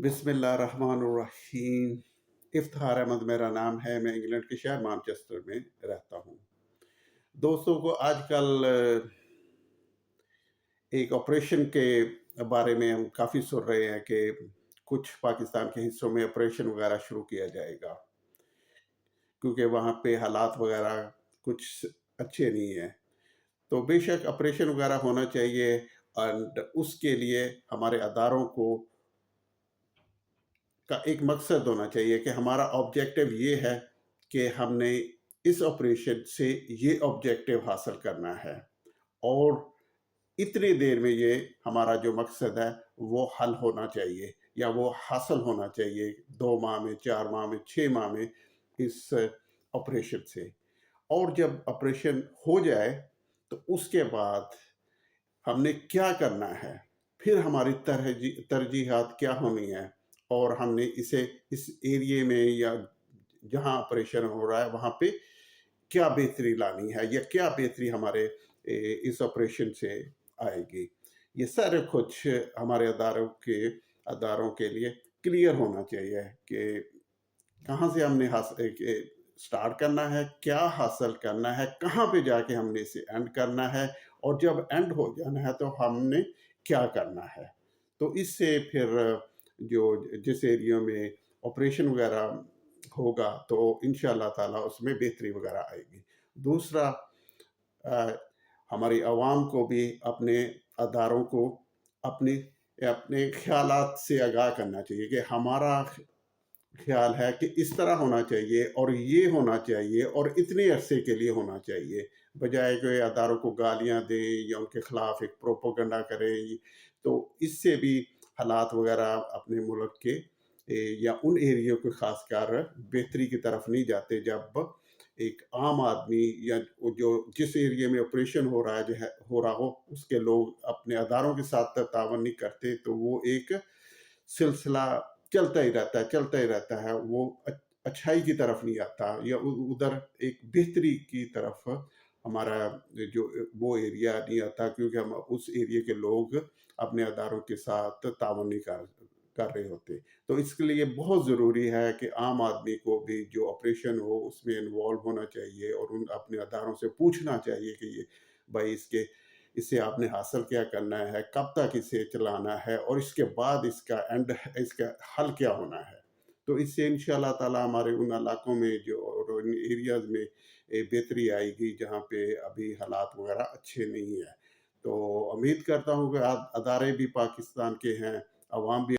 بسم اللہ الرحمن الرحیم۔ افتخار احمد میرا نام ہے، میں انگلینڈ کے شہر مانچسٹر میں رہتا ہوں۔ دوستوں کو آج کل ایک آپریشن کے بارے میں ہم کافی سن رہے ہیں کہ کچھ پاکستان کے حصوں میں آپریشن وغیرہ شروع کیا جائے گا، کیونکہ وہاں پہ حالات وغیرہ کچھ اچھے نہیں ہیں۔ تو بے شک آپریشن وغیرہ ہونا چاہیے، اور اس کے لیے ہمارے اداروں کا ایک مقصد ہونا چاہیے کہ ہمارا آبجیکٹیو یہ ہے کہ ہم نے اس آپریشن سے یہ آبجیکٹیو حاصل کرنا ہے، اور اتنی دیر میں یہ ہمارا جو مقصد ہے وہ حل ہونا چاہیے یا وہ حاصل ہونا چاہیے 2 ماہ میں، 4 ماہ میں، 6 ماہ میں اس آپریشن سے۔ اور جب آپریشن ہو جائے تو اس کے بعد ہم نے کیا کرنا ہے، پھر ہماری ترجیحات کیا ہونی ہے، اور ہم نے اسے اس ایریے میں یا جہاں آپریشن ہو رہا ہے وہاں پہ کیا بہتری لانی ہے، یا کیا بہتری ہمارے اس آپریشن سے آئے گی۔ یہ سارے کچھ ہمارے اداروں کے لیے کلیئر ہونا چاہیے کہ کہاں سے ہم نے سٹارٹ کرنا ہے، کیا حاصل کرنا ہے، کہاں پہ جا کے ہم نے اسے اینڈ کرنا ہے، اور جب اینڈ ہو جانا ہے تو ہم نے کیا کرنا ہے۔ تو اس سے پھر جس ایریوں میں آپریشن وغیرہ ہوگا تو انشاءاللہ تعالیٰ اس میں بہتری وغیرہ آئے گی۔ دوسرا، ہماری عوام کو بھی اپنے اداروں کو اپنے خیالات سے آگاہ کرنا چاہیے کہ ہمارا خیال ہے کہ اس طرح ہونا چاہیے اور یہ ہونا چاہیے اور اتنے عرصے کے لیے ہونا چاہیے، بجائے کہ اداروں کو گالیاں دیں یا ان کے خلاف ایک پروپیگنڈا کریں۔ تو اس سے بھی حالات وغیرہ اپنے ملک کے یا ان ایریوں کو خاص کر بہتری کی طرف نہیں جاتے، جب ایک عام آدمی یا جس ایریے میں آپریشن ہو رہا ہو اس کے لوگ اپنے اداروں کے ساتھ تعاون نہیں کرتے، تو وہ ایک سلسلہ چلتا ہی رہتا ہے، وہ اچھائی کی طرف نہیں آتا، یا ادھر ایک بہتری کی طرف ہمارا جو وہ ایریا نہیں آتا، کیونکہ ہم اس ایریا کے لوگ اپنے اداروں کے ساتھ تعاون نہیں کر رہے ہوتے۔ تو اس کے لیے بہت ضروری ہے کہ عام آدمی کو بھی جو آپریشن ہو اس میں انوالو ہونا چاہیے، اور اپنے اداروں سے پوچھنا چاہیے کہ یہ بھائی اس سے آپ نے حاصل کیا کرنا ہے، کب تک اسے چلانا ہے، اور اس کے بعد اس کا حل کیا ہونا ہے۔ تو اس سے انشاءاللہ تعالیٰ ہمارے ان علاقوں میں اور ان ایریاز میں بہتری آئے گی جہاں پہ ابھی حالات وغیرہ اچھے نہیں ہیں۔ تو امید کرتا ہوں کہ ادارے بھی پاکستان کے ہیں، عوام بھی